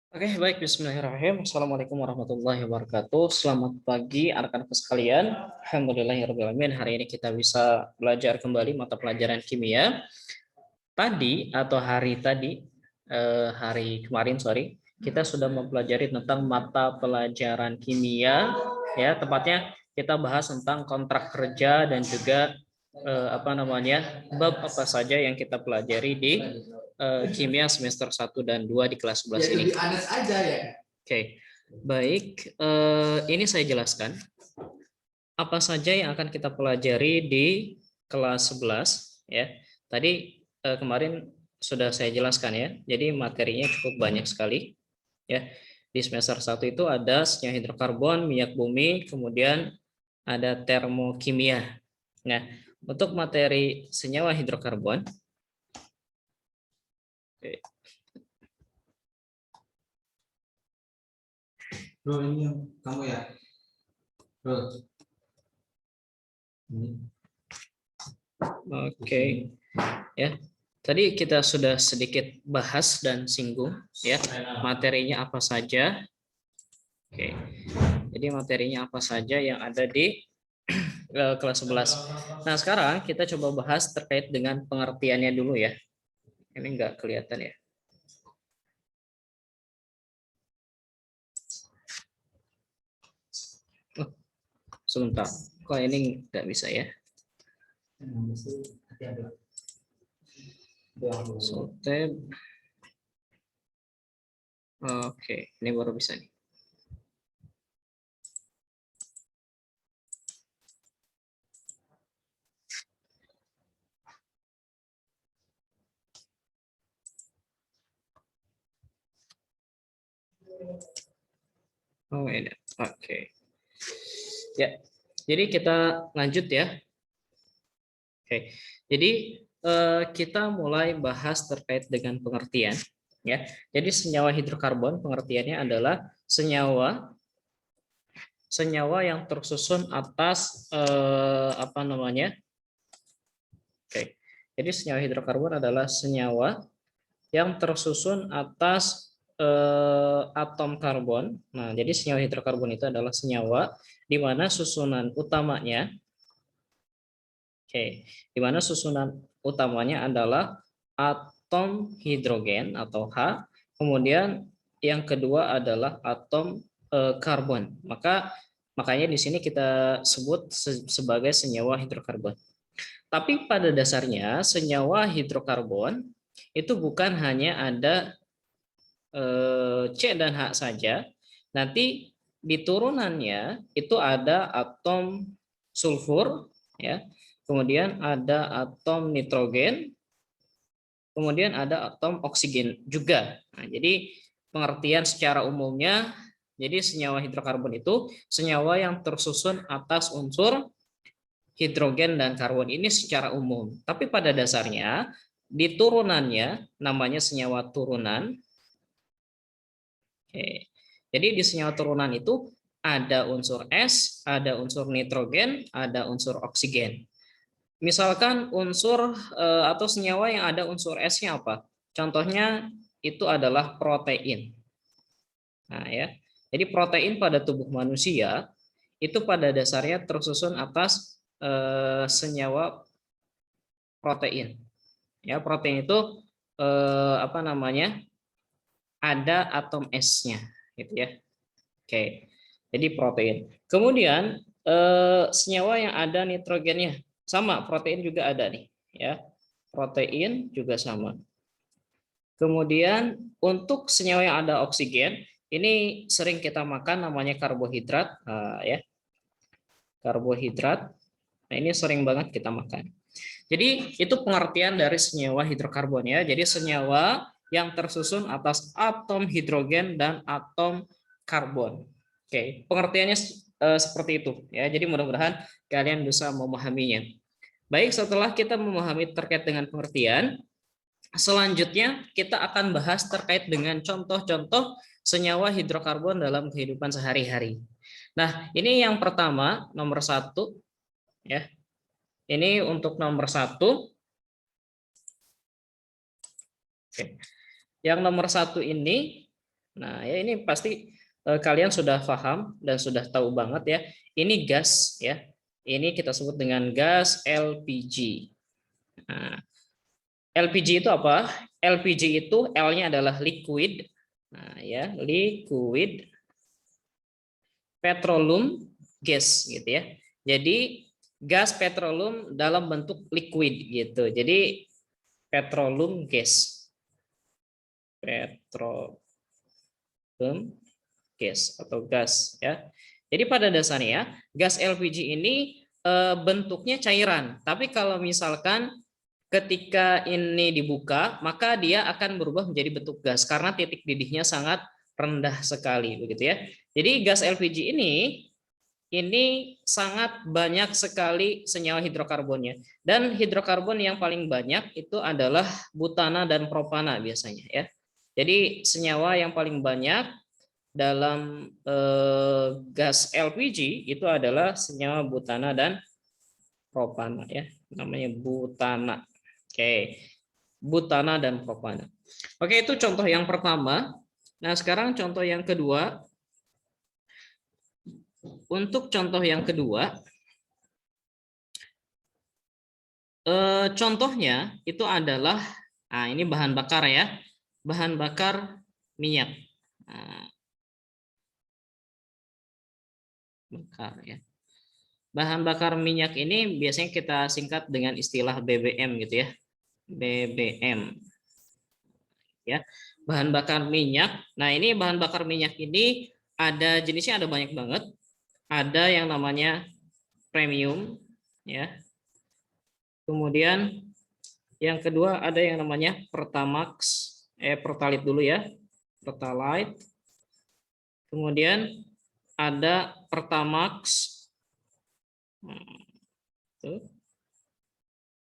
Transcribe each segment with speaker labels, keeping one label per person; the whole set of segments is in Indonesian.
Speaker 1: Oke, baik. Bismillahirrahmanirrahim. Assalamualaikum warahmatullahi wabarakatuh. Selamat pagi, anak-anak sekalian. Alhamdulillahirrahmanirrahim. Hari ini kita bisa belajar kembali mata pelajaran kimia. Tadi atau hari tadi, hari kemarin, sorry, kita sudah mempelajari tentang mata pelajaran kimia. Ya, tepatnya kita bahas tentang kontrak kerja dan juga bab apa saja yang kita pelajari di kimia semester 1 dan 2 di kelas 11 ini. Aja ya. Oke, baik. Ini saya jelaskan apa saja yang akan kita pelajari di kelas 11 ya. Tadi kemarin sudah saya jelaskan ya. Jadi materinya cukup banyak sekali ya. Di semester 1 itu ada senyawa hidrokarbon, minyak bumi, kemudian ada termokimia. Nah, untuk materi senyawa hidrokarbon,
Speaker 2: Bro, ini yang kamu ya? Bro.
Speaker 1: Oke. Ya. Tadi kita sudah sedikit bahas dan singgung ya, materinya apa saja. Oke. Jadi materinya apa saja yang ada di kelas 11. Nah, sekarang kita coba bahas terkait dengan pengertiannya dulu ya. Ini enggak kelihatan ya. Oh, sebentar. Kok ini enggak bisa ya? Sotab. Oke, ini baru bisa nih. Oh, ini. Oke. Ya. Jadi kita lanjut ya. Oke. Jadi kita mulai bahas terkait dengan pengertian ya. Jadi senyawa hidrokarbon pengertiannya adalah senyawa yang tersusun atas Oke. Jadi senyawa hidrokarbon adalah senyawa yang tersusun atas atom karbon. Nah, jadi senyawa hidrokarbon itu adalah senyawa di mana susunan utamanya di mana susunan utamanya adalah atom hidrogen atau H, kemudian yang kedua adalah atom karbon. Makanya di sini kita sebut sebagai senyawa hidrokarbon. Tapi pada dasarnya senyawa hidrokarbon itu bukan hanya ada C dan H saja. Nanti di turunannya itu ada atom sulfur ya. Kemudian ada atom nitrogen, kemudian ada atom oksigen juga. Nah, jadi pengertian secara umumnya, jadi senyawa hidrokarbon itu senyawa yang tersusun atas unsur hidrogen dan karbon ini secara umum. Tapi pada dasarnya di turunannya namanya senyawa turunan. Oke. Jadi di senyawa turunan itu ada unsur S, ada unsur nitrogen, ada unsur oksigen. Misalkan unsur atau senyawa yang ada unsur S-nya apa? Contohnya itu adalah protein. Nah, ya. Jadi protein pada tubuh manusia itu pada dasarnya tersusun atas senyawa protein. Ya, protein itu ada atom S-nya, gitu ya. Oke. Jadi protein. Kemudian senyawa yang ada nitrogennya sama, protein juga ada nih, ya. Protein juga sama. Kemudian untuk senyawa yang ada oksigen, ini sering kita makan namanya karbohidrat, ya. Karbohidrat. Nah, ini sering banget kita makan. Jadi itu pengertian dari senyawa hidrokarbon ya. Jadi senyawa yang tersusun atas atom hidrogen dan atom karbon. Oke, pengertiannya seperti itu ya. Jadi mudah-mudahan kalian bisa memahaminya. Baik, setelah kita memahami terkait dengan pengertian, selanjutnya kita akan bahas terkait dengan contoh-contoh senyawa hidrokarbon dalam kehidupan sehari-hari. Nah, ini yang pertama, nomor 1 ya. Ini untuk nomor 1. Oke. Yang nomor 1 ini Nah, ya ini pasti kalian sudah paham dan sudah tahu banget ya. Ini gas ya. Ini kita sebut dengan gas LPG. Nah, LPG itu apa? LPG itu L-nya adalah liquid. Nah, ya, liquid petroleum gas gitu ya. Jadi gas petroleum dalam bentuk liquid gitu. Jadi petroleum gas. Petroleum gas atau gas ya. Jadi pada dasarnya gas LPG ini bentuknya cairan. Tapi kalau misalkan ketika ini dibuka, maka dia akan berubah menjadi bentuk gas karena titik didihnya sangat rendah sekali begitu ya. Jadi gas LPG ini sangat banyak sekali senyawa hidrokarbonnya. Dan hidrokarbon yang paling banyak itu adalah butana dan propana biasanya ya. Jadi senyawa yang paling banyak dalam gas LPG itu adalah senyawa butana dan propana ya. Namanya butana. Oke. Butana dan propana. Oke, itu contoh yang pertama. Nah, sekarang contoh yang kedua. Untuk contoh yang kedua, contohnya itu adalah, nah ini bahan bakar ya, bahan bakar minyak. Nah, bakar ya. Bahan bakar minyak ini biasanya kita singkat dengan istilah BBM gitu ya, BBM ya. Bahan bakar minyak. Nah ini bahan bakar minyak ini ada jenisnya, ada banyak banget. Ada yang namanya premium ya. Kemudian yang kedua ada yang namanya Pertamax, Pertalite dulu ya, Pertalite. Kemudian ada Pertamax.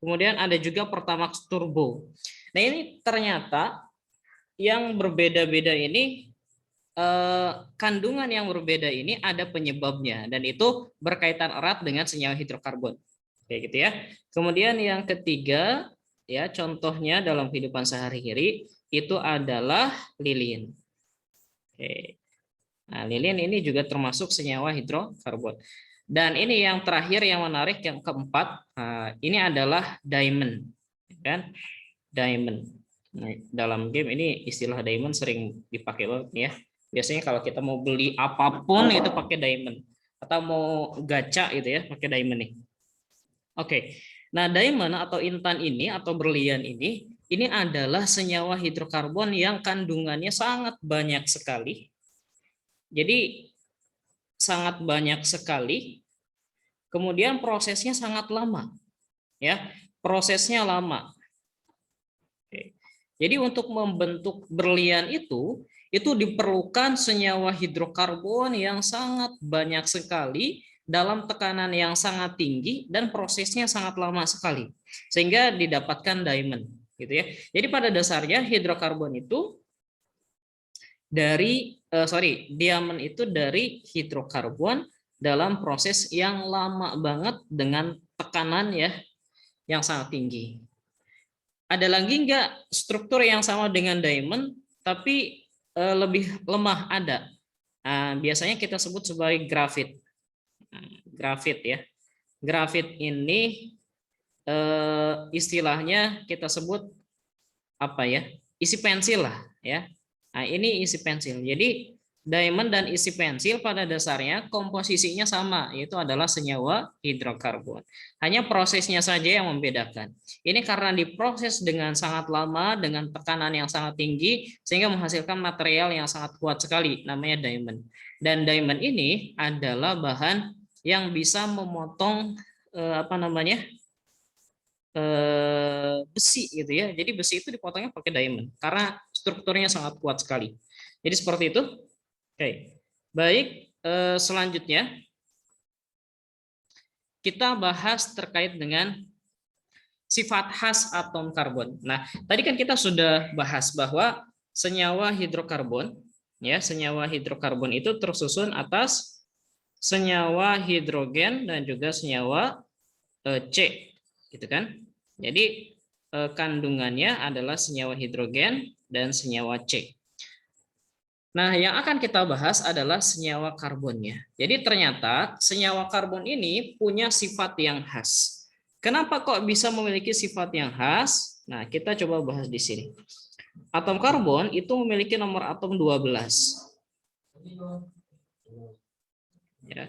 Speaker 1: Kemudian ada juga Pertamax Turbo. Nah ini ternyata yang berbeda-beda ini, kandungan yang berbeda ini ada penyebabnya dan itu berkaitan erat dengan senyawa hidrokarbon. Kayak gitu ya. Kemudian yang ketiga ya, contohnya dalam kehidupan sehari-hari itu adalah lilin. Oke. Nah, lilin ini juga termasuk senyawa hidrokarbon. Dan ini yang terakhir yang menarik, yang keempat, ini adalah diamond, kan? Diamond. Nah, dalam game ini istilah diamond sering dipakai banget ya. Biasanya kalau kita mau beli apapun itu pakai diamond, atau mau gacha gitu ya pakai diamond nih. Oke. Nah, diamond atau intan ini atau berlian ini adalah senyawa hidrokarbon yang kandungannya sangat banyak sekali. Jadi sangat banyak sekali. Kemudian prosesnya sangat lama. Ya, prosesnya lama. Oke. Jadi untuk membentuk berlian itu diperlukan senyawa hidrokarbon yang sangat banyak sekali dalam tekanan yang sangat tinggi dan prosesnya sangat lama sekali sehingga didapatkan diamond gitu ya. Jadi pada dasarnya hidrokarbon itu diamond itu dari hidrokarbon dalam proses yang lama banget dengan tekanan ya yang sangat tinggi. Ada lagi nggak struktur yang sama dengan diamond tapi lebih lemah? Ada. Nah, biasanya kita sebut sebagai grafit. Nah, grafit ya. Grafit ini istilahnya kita sebut apa ya? Isi pensil lah ya. Nah, ini isi pensil. Jadi diamond dan isi pensil pada dasarnya komposisinya sama, yaitu adalah senyawa hidrokarbon. Hanya prosesnya saja yang membedakan. Ini karena diproses dengan sangat lama, dengan tekanan yang sangat tinggi, sehingga menghasilkan material yang sangat kuat sekali, namanya diamond. Dan diamond ini adalah bahan yang bisa memotong besi gitu ya. Jadi besi itu dipotongnya pakai diamond karena strukturnya sangat kuat sekali. Jadi seperti itu. Oke. Baik, selanjutnya kita bahas terkait dengan sifat khas atom karbon. Nah, tadi kan kita sudah bahas bahwa senyawa hidrokarbon ya, senyawa hidrokarbon itu tersusun atas senyawa hidrogen dan juga senyawa C, gitu kan? Jadi kandungannya adalah senyawa hidrogen dan senyawa C. Nah, yang akan kita bahas adalah senyawa karbonnya. Jadi ternyata senyawa karbon ini punya sifat yang khas. Kenapa kok bisa memiliki sifat yang khas? Nah, kita coba bahas di sini. Atom karbon itu memiliki nomor atom 12. Ya.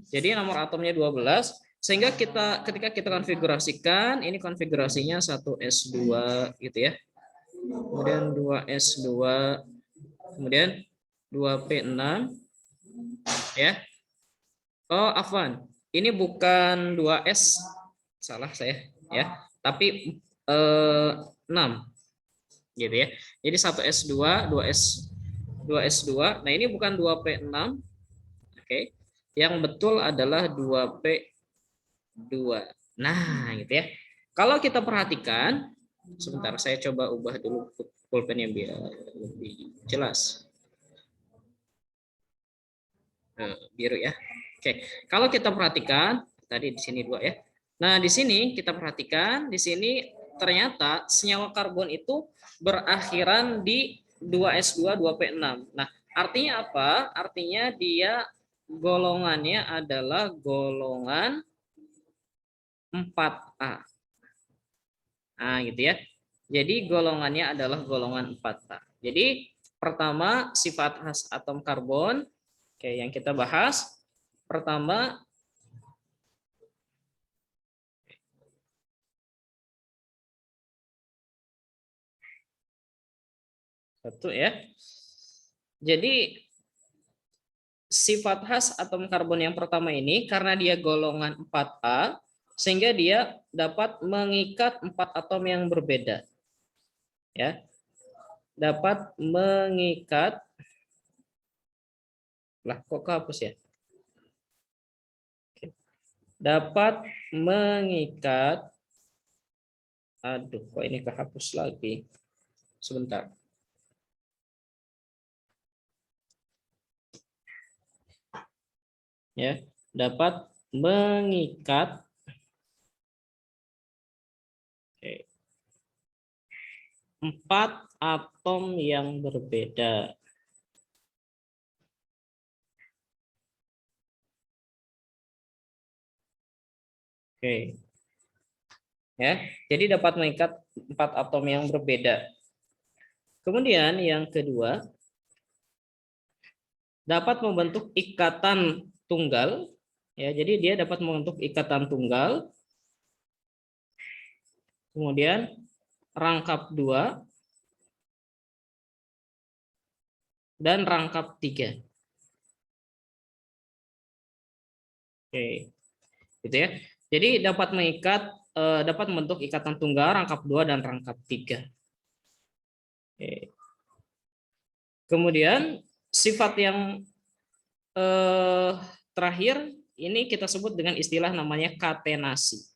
Speaker 1: Jadi nomor atomnya 12, sehingga ketika kita konfigurasikan, ini konfigurasinya 1s2 gitu ya. Kemudian 2s2, kemudian 2p6 ya. Oh, afwan. Ini bukan 2s, salah saya ya. Tapi 6 gitu ya. Jadi 1s2, 2s2. Nah, ini bukan 2p6. Oke. Yang betul adalah 2p2. Nah, gitu ya. Kalau kita perhatikan, sebentar saya coba ubah dulu pulpennya biar lebih jelas. Biru ya. Oke, kalau kita perhatikan tadi di sini 2 ya. Nah, di sini kita perhatikan di sini ternyata senyawa karbon itu berakhiran di 2s2 2p6. Nah, artinya apa? Artinya dia golongannya adalah golongan 4A. Nah, gitu ya. Jadi golongannya adalah golongan 4A. Jadi pertama sifat khas atom karbon, oke, yang kita bahas pertama satu ya. Jadi sifat khas atom karbon yang pertama ini karena dia golongan 4A sehingga dia dapat mengikat 4 atom yang berbeda. Ya. Dapat mengikat, lah kok kehapus ya? Dapat mengikat, aduh kok ini kehapus lagi. Sebentar. Ya, dapat mengikat 4 atom yang berbeda. Oke. Ya, jadi dapat mengikat 4 atom yang berbeda. Kemudian yang kedua, dapat membentuk ikatan tunggal. Ya, jadi dia dapat membentuk ikatan tunggal. Kemudian rangkap 2 dan rangkap 3. Oke. Gitu ya. Jadi dapat mengikat dapat membentuk ikatan tunggal, rangkap 2 dan rangkap 3. Oke. Kemudian sifat yang terakhir ini kita sebut dengan istilah namanya katenasi.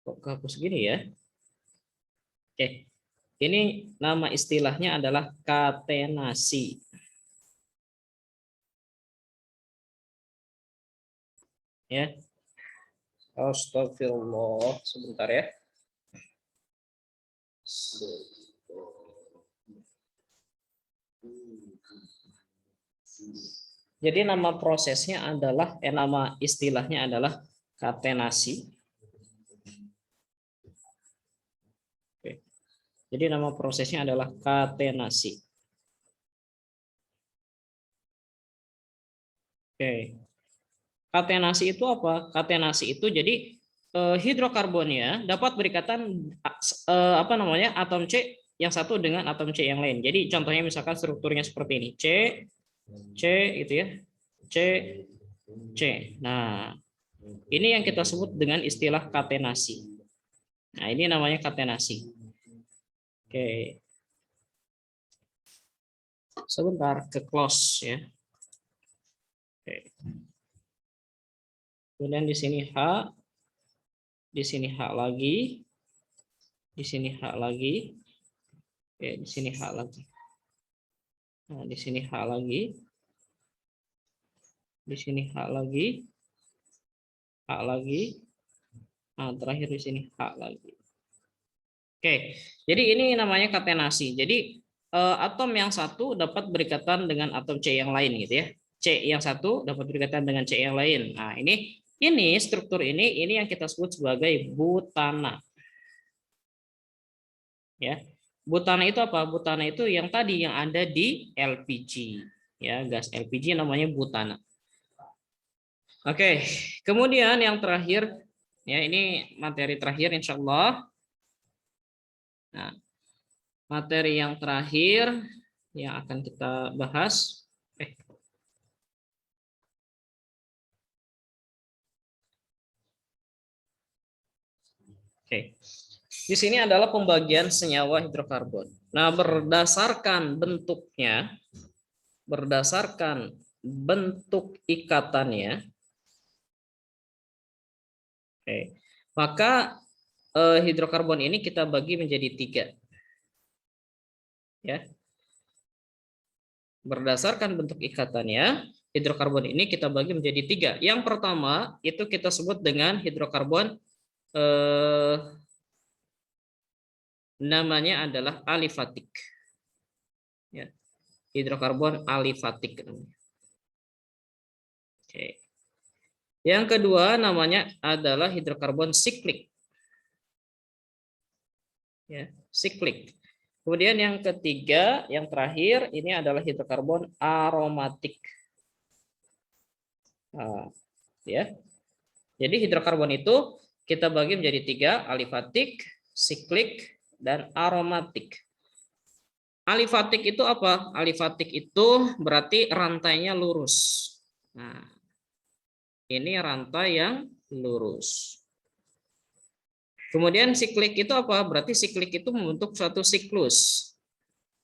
Speaker 1: Kok kehapus gini ya? Oke. Ini nama istilahnya adalah katenasi. Ya. Astagfirullah, sebentar ya. Jadi nama prosesnya adalah nama istilahnya adalah katenasi. Oke. Jadi nama prosesnya adalah katenasi. Oke. Katenasi itu apa? Katenasi itu jadi hidrokarbonnya dapat berikatan apa namanya atom C yang satu dengan atom C yang lain. Jadi contohnya misalkan strukturnya seperti ini, C itu ya, C. Nah, ini yang kita sebut dengan istilah katenasi. Nah, ini namanya katenasi. Oke. Sebentar ke close ya. Oke. Kemudian di sini H, di sini H lagi, di sini H lagi, oke, di sini H lagi. Nah, di sini H lagi, di sini H lagi, H lagi, nah terakhir di sini H lagi. Oke, jadi ini namanya katenasi. Jadi atom yang satu dapat berikatan dengan atom C yang lain gitu ya. C yang satu dapat berikatan dengan C yang lain. Nah, ini struktur ini yang kita sebut sebagai butana. Ya. Butana itu apa? Butana itu yang tadi yang ada di LPG. Ya, gas LPG namanya butana. Oke, kemudian yang terakhir ya ini materi terakhir insya Allah. Nah, materi yang terakhir yang akan kita bahas. Oke. Di sini adalah pembagian senyawa hidrokarbon. Nah, berdasarkan bentuk ikatannya, oke, maka hidrokarbon ini kita bagi menjadi 3. Ya. Berdasarkan bentuk ikatannya, hidrokarbon ini kita bagi menjadi 3. Yang pertama itu kita sebut dengan hidrokarbon namanya adalah alifatik. Ya. Hidrokarbon alifatik. Oke. Yang kedua namanya adalah hidrokarbon siklik. Ya, siklik. Kemudian yang ketiga, yang terakhir ini adalah hidrokarbon aromatik. Nah, ya. Jadi hidrokarbon itu kita bagi menjadi 3, alifatik, siklik, dan aromatik. Alifatik itu apa? Alifatik itu berarti rantainya lurus. Nah, ini rantai yang lurus. Kemudian siklik itu apa? Berarti siklik itu membentuk suatu siklus.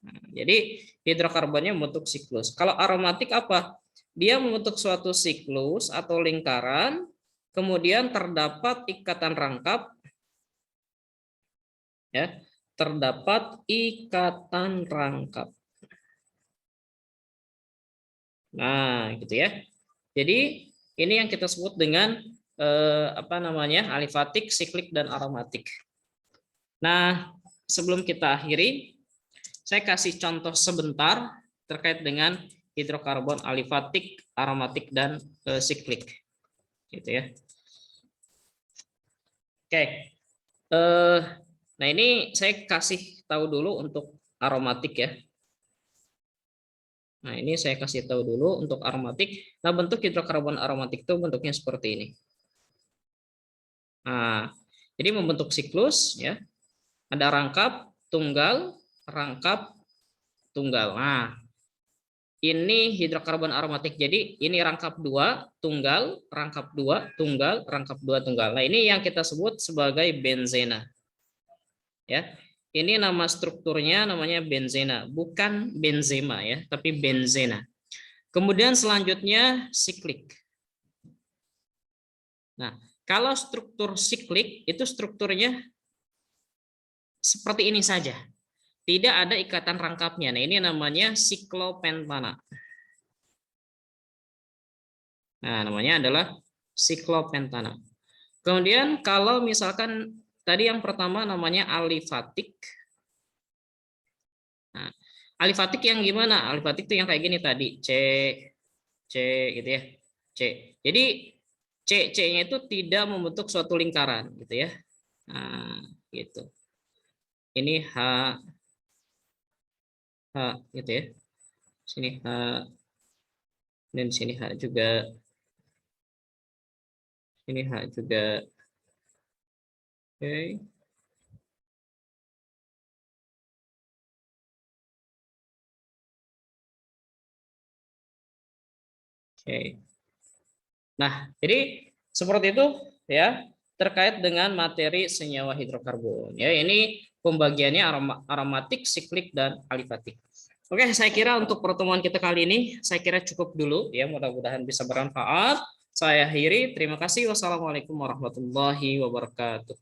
Speaker 1: Nah, jadi hidrokarbonnya membentuk siklus. Kalau aromatik apa? Dia membentuk suatu siklus atau lingkaran, kemudian terdapat ikatan rangkap, ya, terdapat ikatan rangkap. Nah, gitu ya. Jadi ini yang kita sebut dengan alifatik, siklik, dan aromatik. Nah, sebelum kita akhiri, saya kasih contoh sebentar terkait dengan hidrokarbon alifatik, aromatik, dan siklik, gitu ya. Oke, nah ini saya kasih tahu dulu untuk aromatik ya. Nah ini saya kasih tahu dulu untuk aromatik. Nah bentuk hidrokarbon aromatik itu bentuknya seperti ini. Nah, jadi membentuk siklus ya. Ada rangkap, tunggal, rangkap, tunggal. Nah, ini hidrokarbon aromatik. Jadi ini rangkap 2, tunggal, rangkap 2, tunggal, rangkap 2, tunggal. Nah, ini yang kita sebut sebagai benzena. Ya. Ini nama strukturnya namanya benzena, bukan benzema ya, tapi benzena. Kemudian selanjutnya siklik. Nah, kalau struktur siklik itu strukturnya seperti ini saja. Tidak ada ikatan rangkapnya. Nah, ini namanya siklopentana. Nah, namanya adalah siklopentana. Kemudian kalau misalkan tadi yang pertama namanya alifatik. Nah, alifatik yang gimana? Alifatik itu yang kayak gini tadi, C gitu ya. C. Jadi C-nya itu tidak membentuk suatu lingkaran gitu ya. Nah, gitu. Ini H gitu ya. Sini H dan sini H juga. Sini H juga. Oke. Oke. Nah, jadi seperti itu ya terkait dengan materi senyawa hidrokarbon. Ya, ini pembagiannya aromatik, siklik, dan alifatik. Oke, saya kira untuk pertemuan kita kali ini saya kira cukup dulu ya, mudah-mudahan bisa bermanfaat. Saya akhiri, terima kasih. Wassalamualaikum warahmatullahi wabarakatuh.